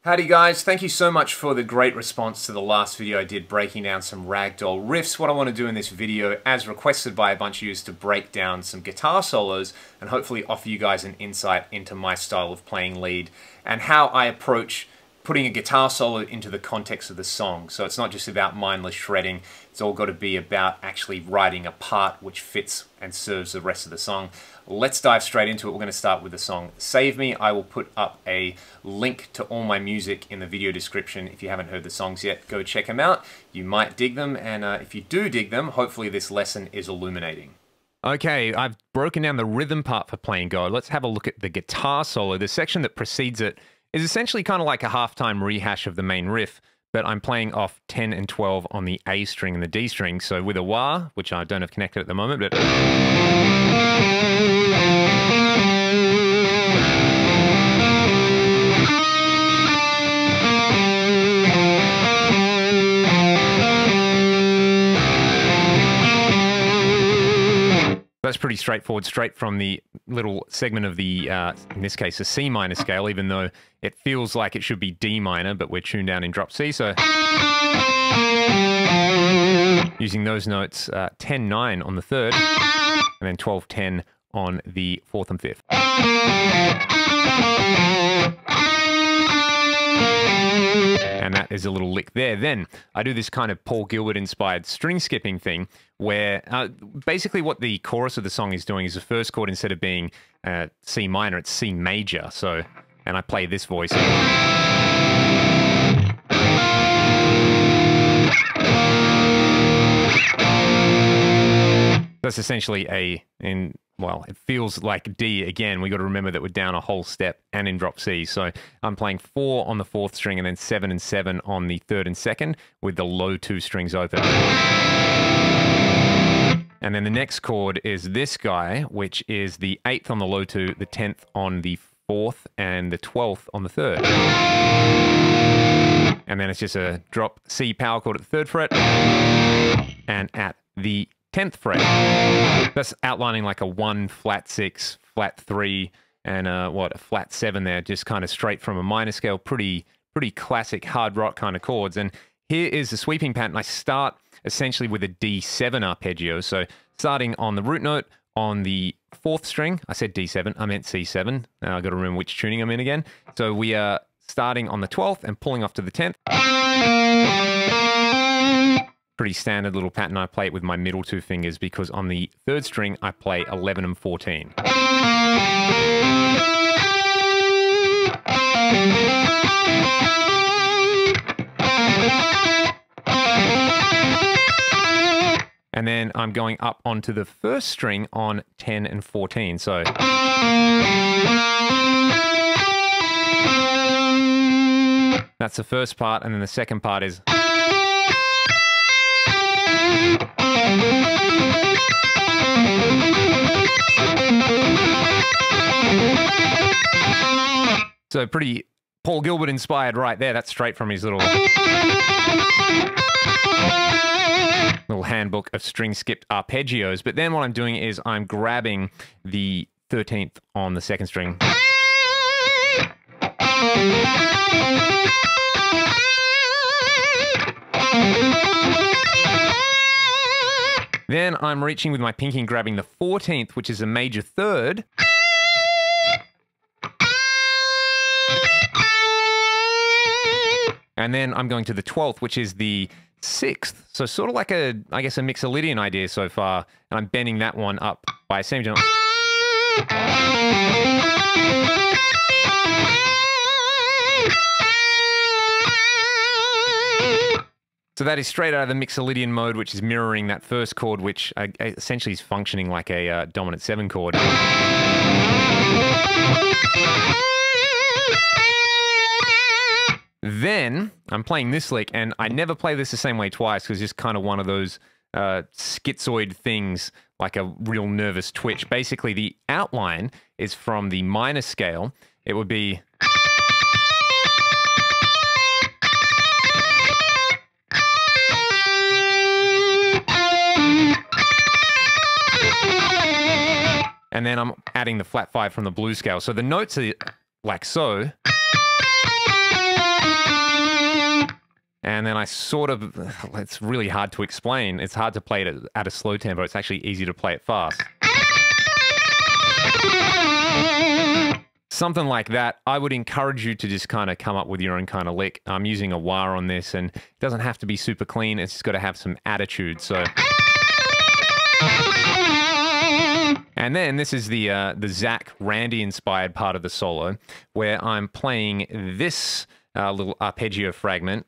Howdy guys, thank you so much for the great response to the last video I did breaking down some ragdoll riffs. What I want to do in this video, as requested by a bunch of you, is to break down some guitar solos and hopefully offer you guys an insight into my style of playing lead and how I approach putting a guitar solo into the context of the song. So it's not just about mindless shredding, it's all got to be about actually writing a part which fits and serves the rest of the song. Let's dive straight into it. We're going to start with the song Save Me. I will put up a link to all my music in the video description. If you haven't heard the songs yet, go check them out. You might dig them, and if you do dig them, hopefully this lesson is illuminating. Okay, I've broken down the rhythm part for Playing God. Let's have a look at the guitar solo. The section that precedes it is essentially kind of like a halftime rehash of the main riff, but I'm playing off 10 and 12 on the A string and the D string. So with a wah, which I don't have connected at the moment, but... That's pretty straightforward, straight from the little segment of the, in this case, a C minor scale, even though it feels like it should be D minor, but we're tuned down in drop C, so... Using those notes, 10-9 on the third, and then 12-10 on the fourth and fifth. And that is a little lick there. Then I do this kind of Paul Gilbert-inspired string skipping thing where basically what the chorus of the song is doing is the first chord, instead of being C minor, it's C major. So, and I play this voice. That's essentially well, it feels like D again. We got to remember that we're down a whole step and in drop C. So I'm playing 4 on the fourth string and then 7 and 7 on the third and second with the low 2 strings open. And then the next chord is this guy, which is the 8th on the low 2, the 10th on the 4th, and the 12th on the 3rd. And then it's just a drop C power chord at the 3rd fret and at the 10th fret. That's outlining like a 1, flat 6, flat 3, and a flat 7 there, just kind of straight from a minor scale, pretty classic hard rock kind of chords. And here is the sweeping pattern. I start essentially with a D7 arpeggio, so starting on the root note on the 4th string. I said D7, I meant C7. Now I've got to remember which tuning I'm in again. So we are starting on the 12th and pulling off to the 10th. Pretty standard little pattern. I play it with my middle 2 fingers because on the 3rd string I play 11 and 14. And then I'm going up onto the 1st string on 10 and 14. So that's the first part, and then the second part is... So pretty Paul Gilbert inspired right there. That's straight from his little handbook of string skipped arpeggios. But then what I'm doing is I'm grabbing the 13th on the 2nd string. Then I'm reaching with my pinky and grabbing the 14th, which is a major 3rd. And then I'm going to the 12th, which is the 6th. So sort of like I guess a Mixolydian idea so far. And I'm bending that one up by a semi-tone. So that is straight out of the Mixolydian mode, which is mirroring that first chord, which essentially is functioning like a dominant 7 chord. Then I'm playing this lick, and I never play this the same way twice because it's just kind of one of those schizoid things, like a real nervous twitch. Basically, the outline is from the minor scale. It would be... And then I'm adding the flat 5 from the blues scale. So the notes are like so. And then I sort of, it's really hard to explain. It's hard to play it at a slow tempo. It's actually easy to play it fast. Something like that. I would encourage you to just kind of come up with your own kind of lick. I'm using a wah on this, and it doesn't have to be super clean. It's just got to have some attitude. So, and then this is the Zach Randy inspired part of the solo, where I'm playing this little arpeggio fragment,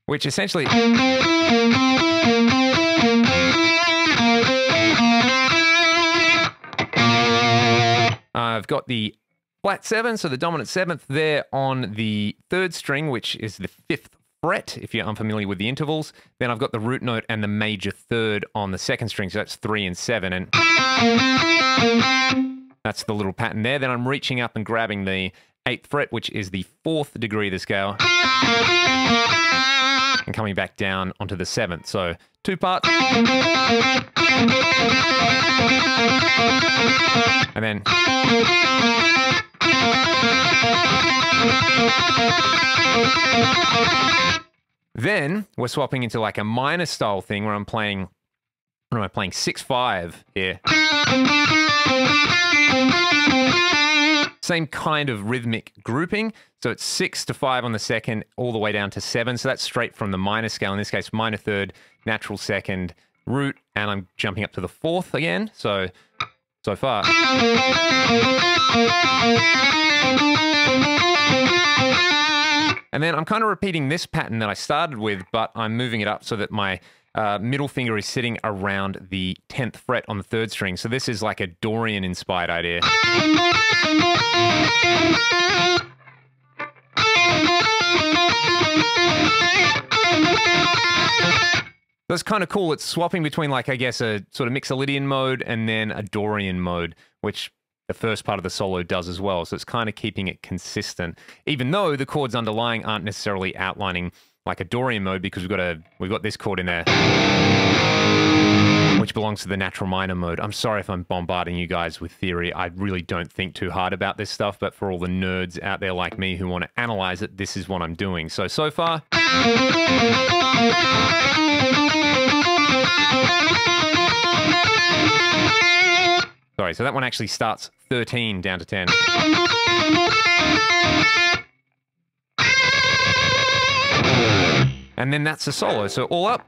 which essentially I've got the flat 7, so the dominant 7th there on the 3rd string, which is the 5th fret, if you're unfamiliar with the intervals. Then I've got the root note and the major 3rd on the 2nd string, so that's 3 and 7, and that's the little pattern there. Then I'm reaching up and grabbing the 8th fret, which is the 4th degree of the scale, and coming back down onto the 7th. So 2 parts. And then we're swapping into like a minor style thing where I'm playing, what am I playing? 6/5 here. Same kind of rhythmic grouping. So it's 6 to 5 on the 2nd, all the way down to 7. So that's straight from the minor scale. In this case, minor 3rd, natural 2nd, root, and I'm jumping up to the 4th again. So far. And then I'm kind of repeating this pattern that I started with, but I'm moving it up so that my middle finger is sitting around the 10th fret on the 3rd string. So this is like a Dorian-inspired idea. That's kind of cool. It's swapping between, like, I guess, a sort of Mixolydian mode and then a Dorian mode, which the first part of the solo does as well. So it's kind of keeping it consistent, even though the chords underlying aren't necessarily outlining like a Dorian mode, because we've got this chord in there, which belongs to the natural minor mode. I'm sorry if I'm bombarding you guys with theory. I really don't think too hard about this stuff, but for all the nerds out there like me who want to analyze it, this is what I'm doing. So far. Sorry, so that one actually starts 13 down to 10. And then that's the solo, so all up.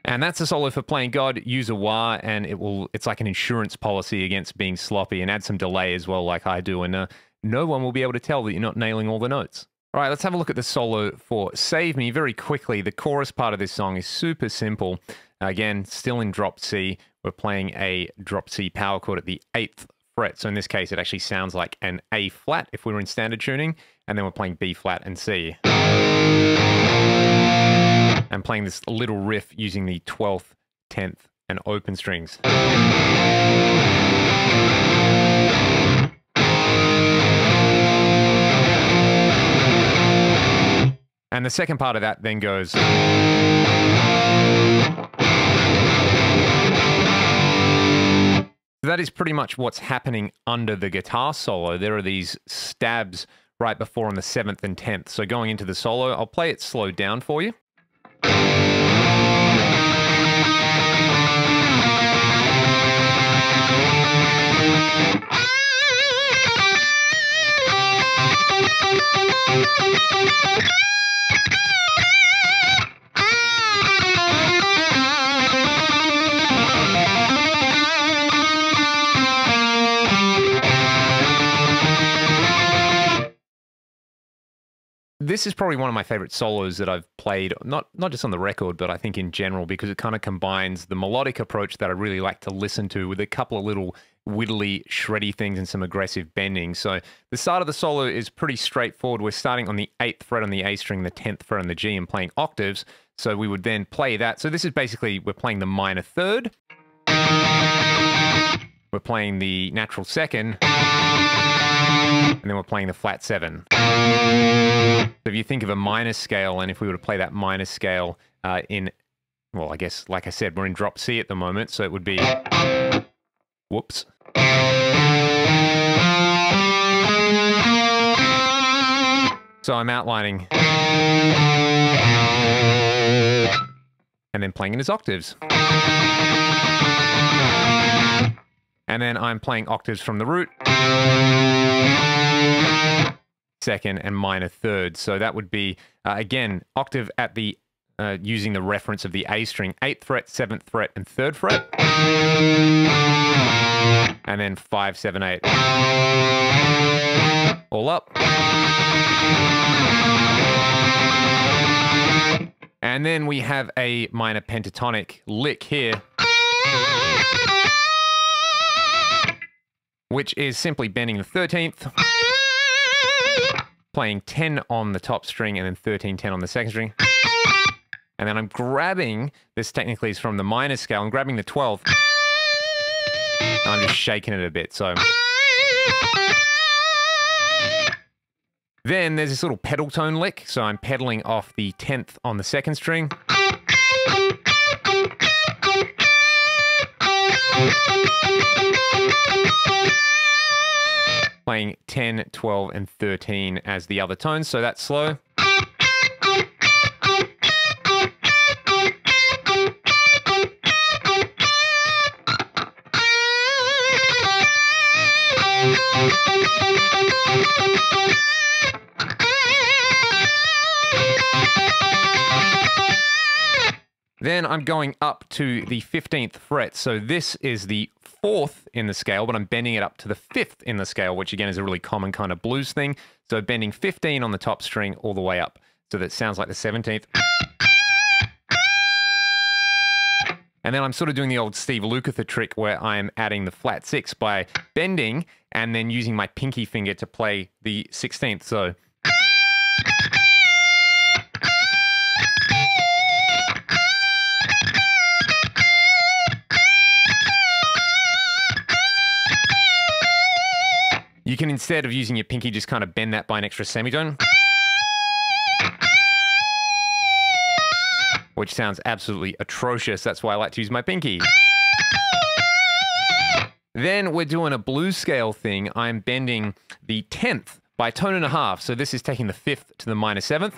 And that's a solo for playing God. Use a wah, and it's like an insurance policy against being sloppy, and add some delay as well, like I do, and no one will be able to tell that you're not nailing all the notes. All right, let's have a look at the solo for Save Me very quickly. The chorus part of this song is super simple. Again, still in drop C. We're playing a drop C power chord at the 8th fret. So in this case, it actually sounds like an A flat if we were in standard tuning, and then we're playing B flat and C. I'm playing this little riff using the 12th, 10th, and open strings. And the second part of that then goes... That is pretty much what's happening under the guitar solo. There are these stabs right before on the 7th and 10th. So going into the solo, I'll play it slowed down for you. this is probably one of my favorite solos that I've played, not just on the record, but I think in general, because it kind of combines the melodic approach that I really like to listen to with a couple of little whittly, shreddy things and some aggressive bending. So the start of the solo is pretty straightforward. We're starting on the 8th fret on the A string, the 10th fret on the G, and playing octaves. So we would then play that. So this is basically, we're playing the minor third. We're playing the natural second. And then we're playing the flat 7. So if you think of a minor scale, and if we were to play that minor scale in, well, I guess, like I said, we're in drop C at the moment, so it would be, whoops. So I'm outlining, and then playing in his octaves. And then I'm playing octaves from the root, second, and minor third. So that would be, again, octave at the, using the reference of the A string, 8th fret, 7th fret, and 3rd fret. And then 5, 7, 8. All up. And then we have a minor pentatonic lick here, which is simply bending the 13th, playing 10 on the top string, and then 13, 10 on the second string. And then I'm grabbing, this technically is from the minor scale, I'm grabbing the 12th, and I'm just shaking it a bit, so. Then there's this little pedal tone lick, so I'm pedaling off the 10th on the second string. Playing 10, 12, and 13 as the other tones, so that's slow. Then I'm going up to the 15th fret, so this is the 4th in the scale, but I'm bending it up to the 5th in the scale, which again is a really common kind of blues thing. So bending 15 on the top string all the way up, so that it sounds like the 17th. And then I'm sort of doing the old Steve Lukather trick where I'm adding the flat 6 by bending and then using my pinky finger to play the 16th. So. You can, instead of using your pinky, just kind of bend that by an extra semitone, which sounds absolutely atrocious. That's why I like to use my pinky. Then we're doing a blues scale thing. I'm bending the 10th by a tone and a half. So this is taking the 5th to the minor 7th.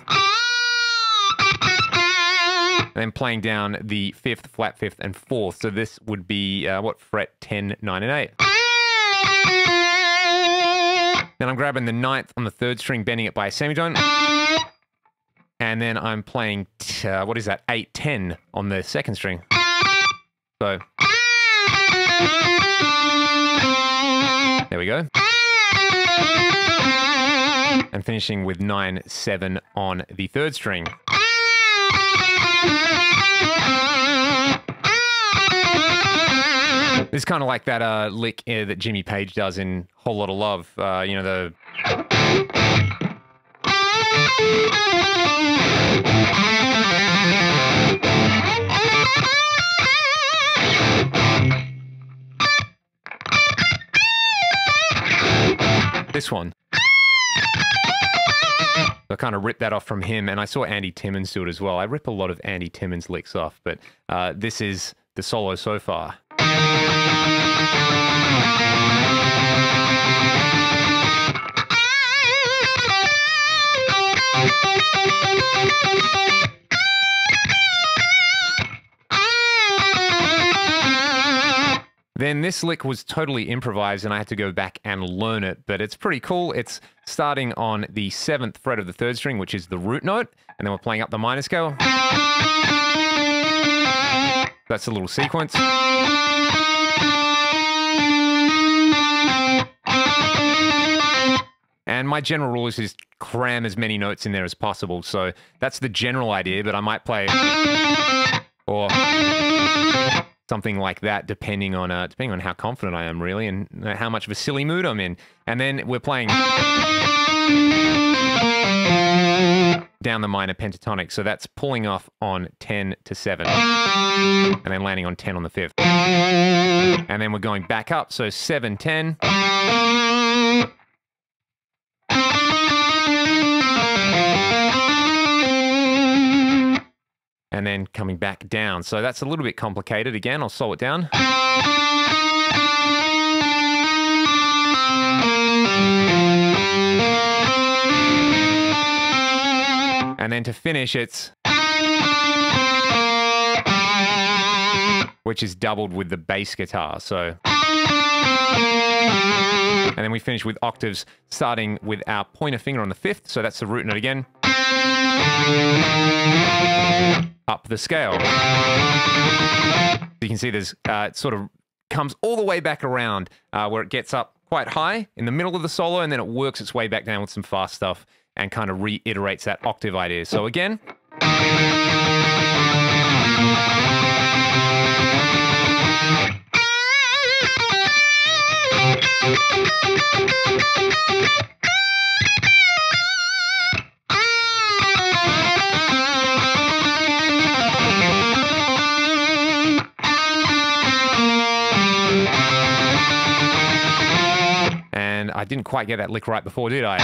And then playing down the 5th, flat 5th, and 4th. So this would be, what, fret 10, 9, and 8. Then I'm grabbing the 9th on the 3rd string, bending it by a semitone. And then I'm playing, what is that, 8, 10 on the 2nd string. So. There we go. And finishing with 9, 7 on the 3rd string. It's kind of like that lick that Jimmy Page does in Whole Lotta Love. You know, the... This one. I kind of ripped that off from him, and I saw Andy Timmons do it as well. I rip a lot of Andy Timmons licks off, but this is the solo so far. Then this lick was totally improvised and I had to go back and learn it, but it's pretty cool. It's starting on the 7th fret of the 3rd string, which is the root note, and then we're playing up the minor scale. That's a little sequence. And my general rule is just cram as many notes in there as possible. So that's the general idea, but I might play or something like that depending on how confident I am really and how much of a silly mood I'm in. And then we're playing down the minor pentatonic, so that's pulling off on 10 to 7 and then landing on 10 on the 5th. And then we're going back up, so 7, 10. And then coming back down. So that's a little bit complicated. Again, I'll slow it down. And then to finish, it's... which is doubled with the bass guitar, so... And then we finish with octaves, starting with our pointer finger on the 5th, so that's the root note again. Up the scale. You can see there's, it sort of comes all the way back around, where it gets up quite high in the middle of the solo, and then it works its way back down with some fast stuff, and kind of reiterates that octave idea. So again. And I didn't quite get that lick right before, did I?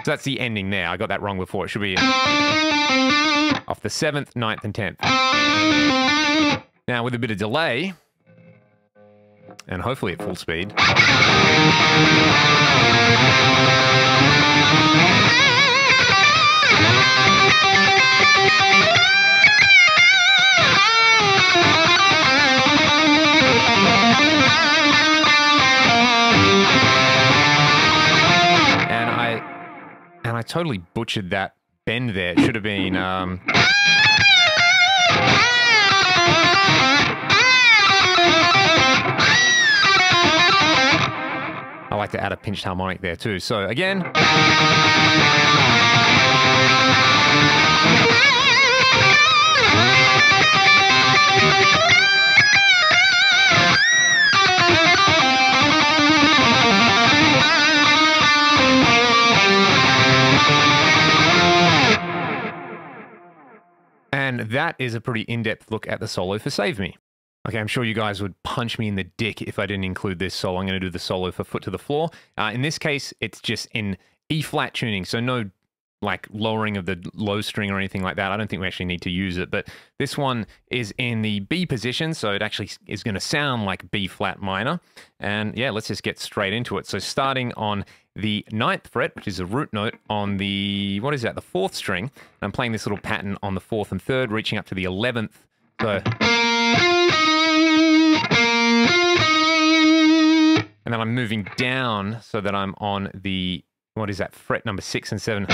So that's the ending there. I got that wrong before. It should be off the 7th, 9th, and 10th. Now, with a bit of delay, and hopefully at full speed. And I totally butchered that bend there. It should have been... I like to add a pinched harmonic there too. So again... And that is a pretty in-depth look at the solo for Save Me. Okay, I'm sure you guys would punch me in the dick if I didn't include this solo. I'm going to do the solo for Foot to the Floor. In this case, it's just in E-flat tuning, so no like lowering of the low string or anything like that. I don't think we actually need to use it, but this one is in the B position, so it actually is going to sound like B-flat minor. And yeah, let's just get straight into it. So starting on the 9th fret, which is a root note on the, what is that, the 4th string. I'm playing this little pattern on the 4th and 3rd, reaching up to the 11th. So... and then I'm moving down so that I'm on the, what is that, fret number 6 and 7.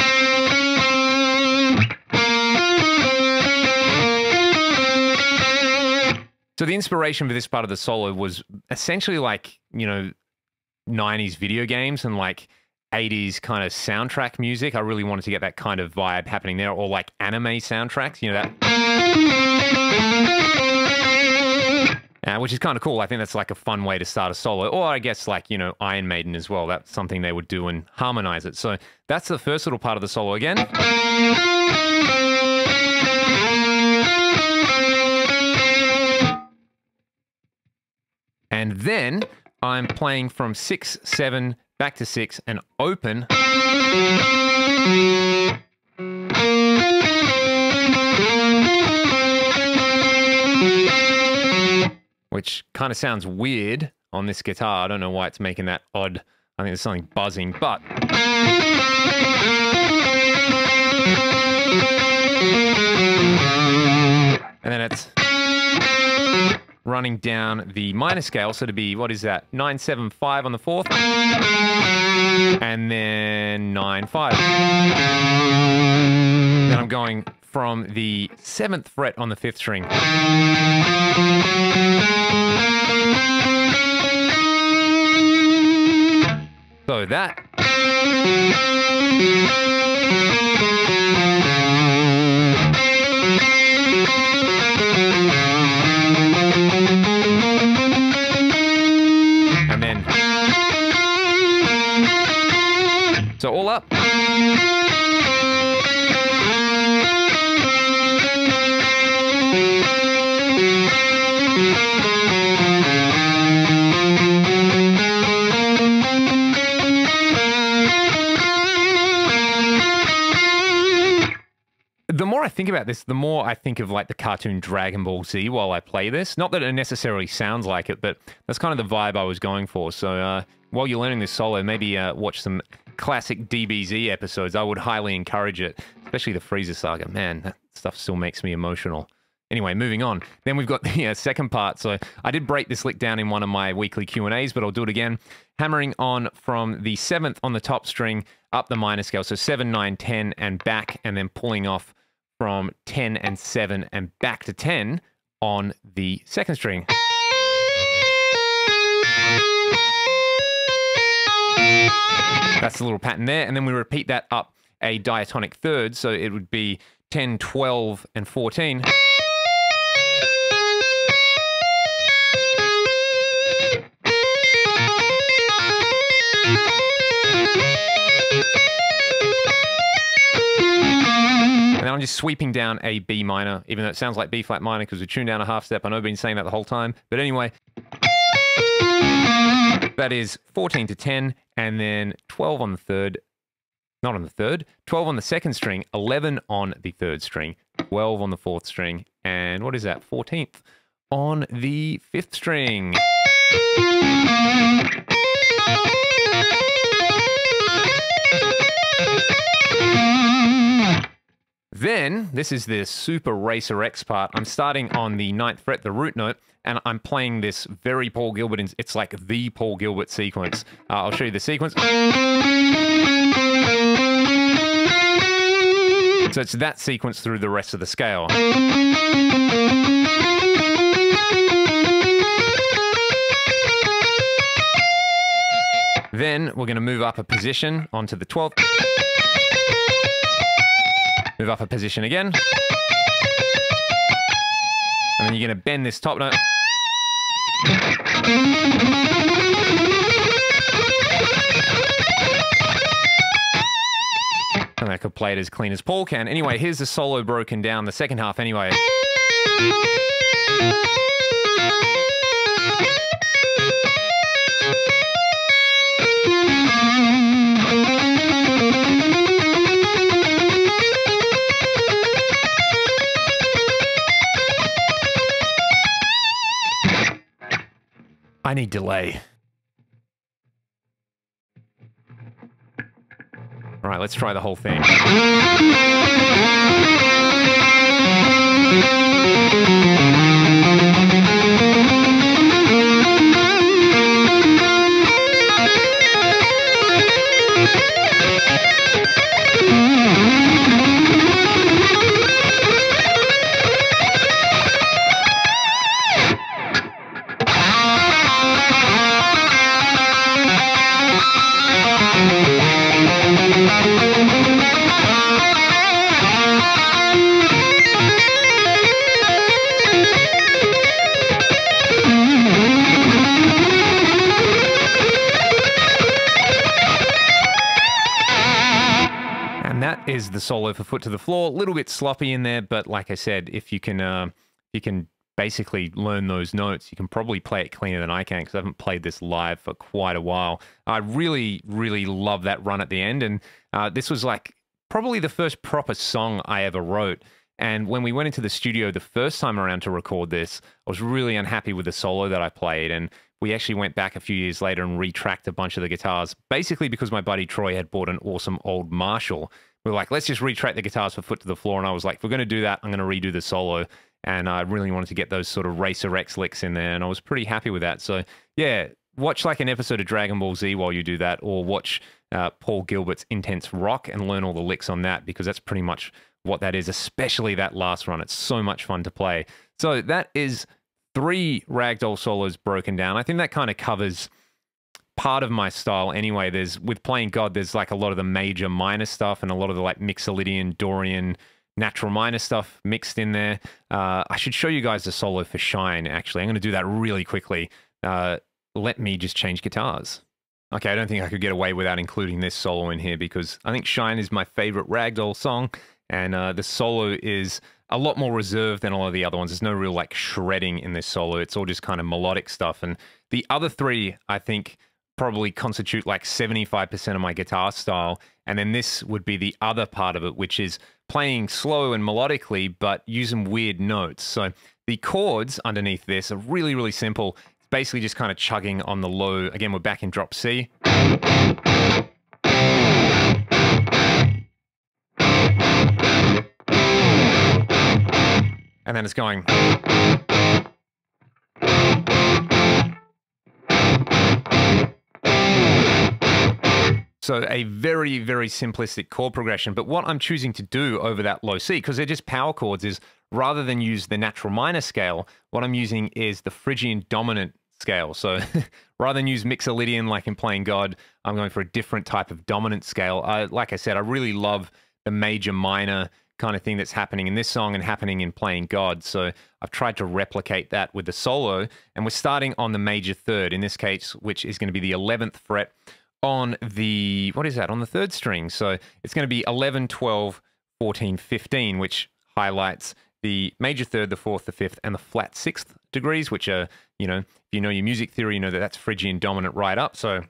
So the inspiration for this part of the solo was essentially like, you know, 90s video games and like 80s kind of soundtrack music. I really wanted to get that kind of vibe happening there, or like anime soundtracks, you know, that... which is kind of cool. I think that's like a fun way to start a solo. Or I guess like, you know, Iron Maiden as well. That's something they would do and harmonize it. So that's the first little part of the solo again. And then I'm playing from 6, 7, back to 6, and open. Which kind of sounds weird on this guitar. I don't know why it's making that odd. I think there's something buzzing, but... and then it's running down the minor scale, so to be, what is that? 9, 7, 5 on the 4th. And then 9, 5. Then I'm going from the 7th fret on the 5th string. So that. And then. So all up. The more I think about this, the more I think of like the cartoon Dragon Ball Z while I play this. Not that it necessarily sounds like it, but that's kind of the vibe I was going for. So while you're learning this solo, maybe watch some classic DBZ episodes. I would highly encourage it, especially the Frieza saga. Man, that stuff still makes me emotional. Anyway, moving on. Then we've got the second part. So I did break this lick down in one of my weekly Q&As, but I'll do it again. Hammering on from the 7th on the top string up the minor scale. So 7, 9, 10 and back, and then pulling off from 10 and 7 and back to 10 on the 2nd string. That's the little pattern there. And then we repeat that up a diatonic third. So it would be 10, 12, and 14. And then I'm just sweeping down a B minor, even though it sounds like B flat minor because we tuned down a half step. I know I've been saying that the whole time. But anyway, that is 14 to 10, and then 12 on the 3rd. Not on the 3rd. 12 on the 2nd string, 11 on the 3rd string, 12 on the 4th string, and what is that? 14th on the 5th string. Then, this is the Super Racer X part. I'm starting on the 9th fret, the root note, and I'm playing this very Paul Gilbert. It's like the Paul Gilbert sequence. I'll show you the sequence. So it's that sequence through the rest of the scale. Then we're going to move up a position onto the 12th. Move up a position again. And then you're going to bend this top note. And I could play it as clean as Paul can. Anyway, here's the solo broken down, the second half anyway. I need delay. All right, let's try the whole thing. Is the solo for Foot to the Floor. A little bit sloppy in there, but like I said, if you can basically learn those notes, you can probably play it cleaner than I can, because I haven't played this live for quite a while. I really, really love that run at the end, and this was like probably the first proper song I ever wrote. And when we went into the studio the first time around to record this, I was really unhappy with the solo that I played, and we actually went back a few years later and retracked a bunch of the guitars, basically because my buddy Troy had bought an awesome old Marshall. We were like, let's just retrack the guitars for Foot to the Floor. And I was like, if we're going to do that, I'm going to redo the solo. And I really wanted to get those sort of Racer X licks in there. And I was pretty happy with that. So yeah, watch like an episode of Dragon Ball Z while you do that, or watch Paul Gilbert's Intense Rock and learn all the licks on that, because that's pretty much what that is, especially that last run. It's so much fun to play. So that is 3 ragdoll solos broken down. I think that kind of covers part of my style anyway. With Playing God, there's like a lot of the major minor stuff and a lot of the like Mixolydian, Dorian, natural minor stuff mixed in there. I should show you guys the solo for Shine, actually. I'm going to do that really quickly. Let me just change guitars. Okay, I don't think I could get away without including this solo in here, because I think Shine is my favorite ragdoll song, and the solo is a lot more reserved than a lot of the other ones. There's no real like shredding in this solo. It's all just kind of melodic stuff. And the other 3, I think, probably constitute like 75% of my guitar style. And then this would be the other part of it, which is playing slow and melodically, but using weird notes. So the chords underneath this are really, really simple. It's basically just kind of chugging on the low. Again, we're back in drop C. And then it's going. So a very, very simplistic chord progression. But what I'm choosing to do over that low C, because they're just power chords, is rather than use the natural minor scale, what I'm using is the Phrygian dominant scale. So rather than use Mixolydian like in Playing God, I'm going for a different type of dominant scale. Like I said, I really love the major minor kind of thing that's happening in this song and happening in Playing God. So I've tried to replicate that with the solo, and we're starting on the major 3rd in this case, which is going to be the 11th fret on the, what is that, on the 3rd string. So it's going to be 11, 12, 14, 15, which highlights the major 3rd, the 4th, the 5th, and the flat 6th degrees, which are, you know, if you know your music theory, you know that that's Phrygian dominant right up. So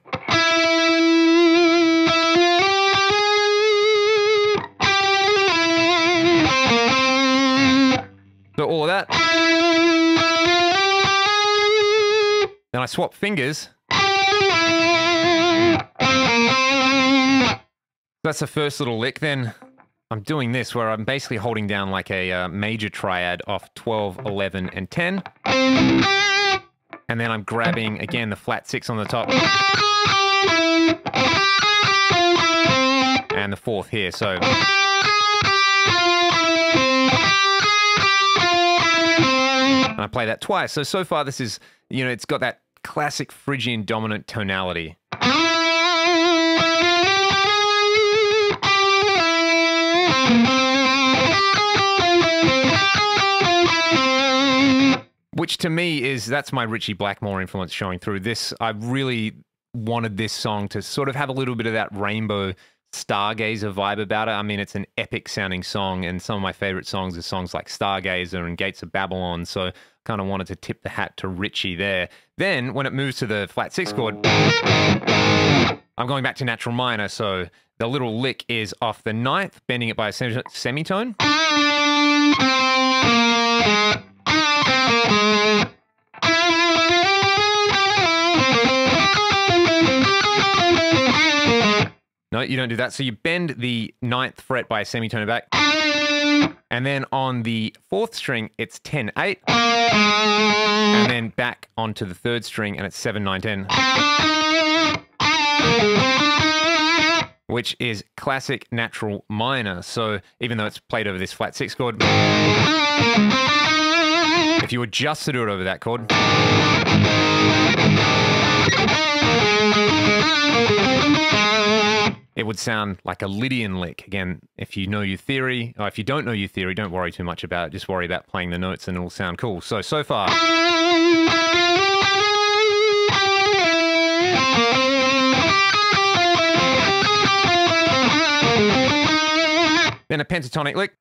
all of that. Then I swap fingers. That's the first little lick. Then I'm doing this where I'm basically holding down like a major triad off 12, 11, and 10. And then I'm grabbing, again, the flat 6 on the top. And the 4th here, so... And I play that twice. So far this is, you know, it's got that classic Phrygian dominant tonality. Which to me is, that's my Ritchie Blackmore influence showing through. This, I really wanted this song to sort of have a little bit of that rainbow Stargazer vibe about it. I mean, it's an epic sounding song, and some of my favorite songs are songs like Stargazer and Gates of Babylon, so kind of wanted to tip the hat to Ritchie there. Then, when it moves to the flat 6 chord, I'm going back to natural minor, so the little lick is off the 9th, bending it by a semitone. No, you don't do that. So you bend the 9th fret by a semitone back. And then on the 4th string, it's 10-8. And then back onto the 3rd string, and it's 7-9-10. Which is classic natural minor. So even though it's played over this flat 6 chord, if you were just to do it over that chord, it would sound like a Lydian lick. Again, if you know your theory, or if you don't know your theory, don't worry too much about it. Just worry about playing the notes and it'll sound cool. So far. Then a pentatonic lick.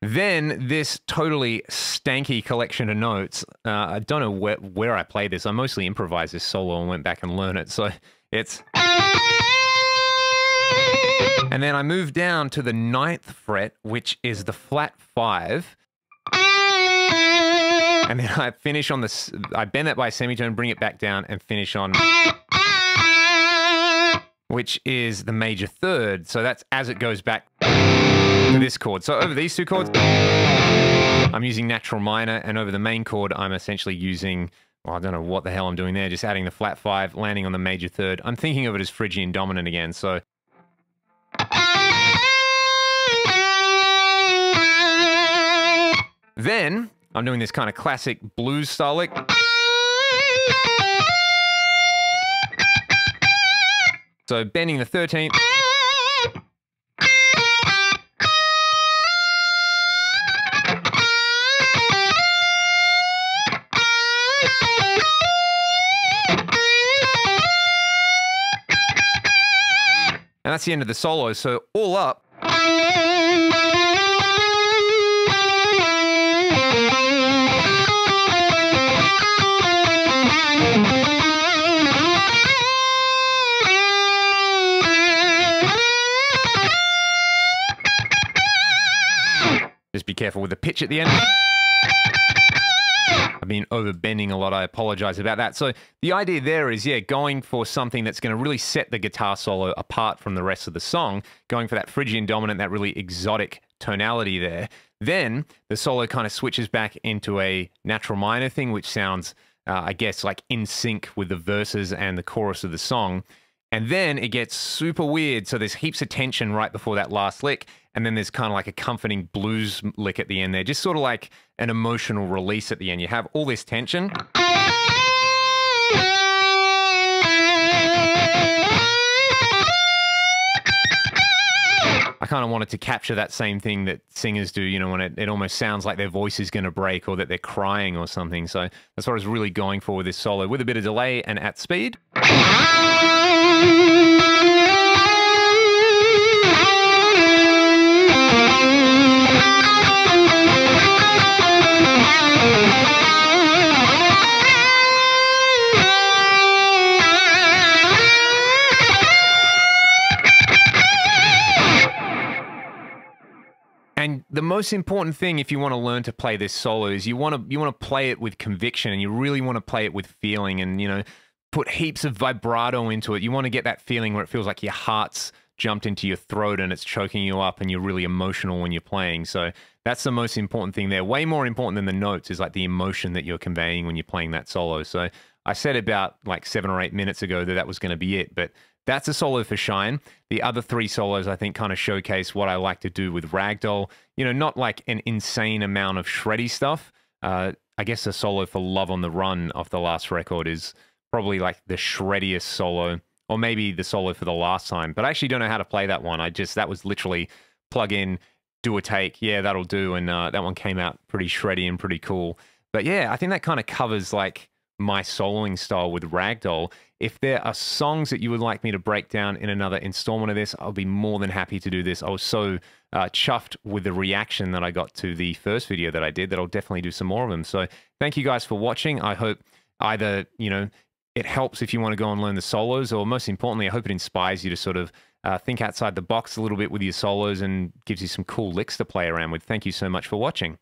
Then this totally stanky collection of notes. I don't know where I played this. I mostly improvised this solo and went back and learned it. So it's... And then I move down to the 9th fret, which is the flat 5. And then I finish on this... I bend that by a semitone, bring it back down, and finish on... which is the major 3rd. So that's as it goes back to this chord. So over these 2 chords, I'm using natural minor, and over the main chord, I'm essentially using, well, I don't know what the hell I'm doing there, just adding the flat 5, landing on the major 3rd. I'm thinking of it as Phrygian dominant again, so... Then, I'm doing this kind of classic blues style lick. So bending the 13th. And that's the end of the solo, so all up. Just be careful with the pitch at the end. I've been overbending a lot, I apologize about that. So the idea there is, yeah, going for something that's going to really set the guitar solo apart from the rest of the song, going for that Phrygian dominant, that really exotic tonality there. Then the solo kind of switches back into a natural minor thing, which sounds, I guess, like in sync with the verses and the chorus of the song. And then it gets super weird. So there's heaps of tension right before that last lick. And then there's kind of like a comforting blues lick at the end there. Just sort of like an emotional release at the end. You have all this tension. I kind of wanted to capture that same thing that singers do, you know, when it almost sounds like their voice is going to break or that they're crying or something. So that's what I was really going for with this solo, with a bit of delay and at speed. And the most important thing if you want to learn to play this solo is you want to play it with conviction, and you really want to play it with feeling, and, you know, put heaps of vibrato into it. You want to get that feeling where it feels like your heart's jumped into your throat and it's choking you up and you're really emotional when you're playing. So that's the most important thing there. Way more important than the notes is like the emotion that you're conveying when you're playing that solo. So I said about like 7 or 8 minutes ago that was going to be it, but that's a solo for Shine. The other 3 solos, I think, kind of showcase what I like to do with Ragdoll. You know, not like an insane amount of shreddy stuff. I guess the solo for Love on the Run off the last record is probably like the shreddiest solo, or maybe the solo for The Last Time. But I actually don't know how to play that one. That was literally plug in, do a take, yeah, that'll do. And that one came out pretty shreddy and pretty cool. But yeah, I think that kind of covers like my soloing style with Ragdoll. If there are songs that you would like me to break down in another installment of this, I'll be more than happy to do this. I was so chuffed with the reaction that I got to the first video that I did that I'll definitely do some more of them. So thank you guys for watching. I hope either, you know, it helps if you want to go and learn the solos, or most importantly, I hope it inspires you to sort of think outside the box a little bit with your solos and gives you some cool licks to play around with. Thank you so much for watching.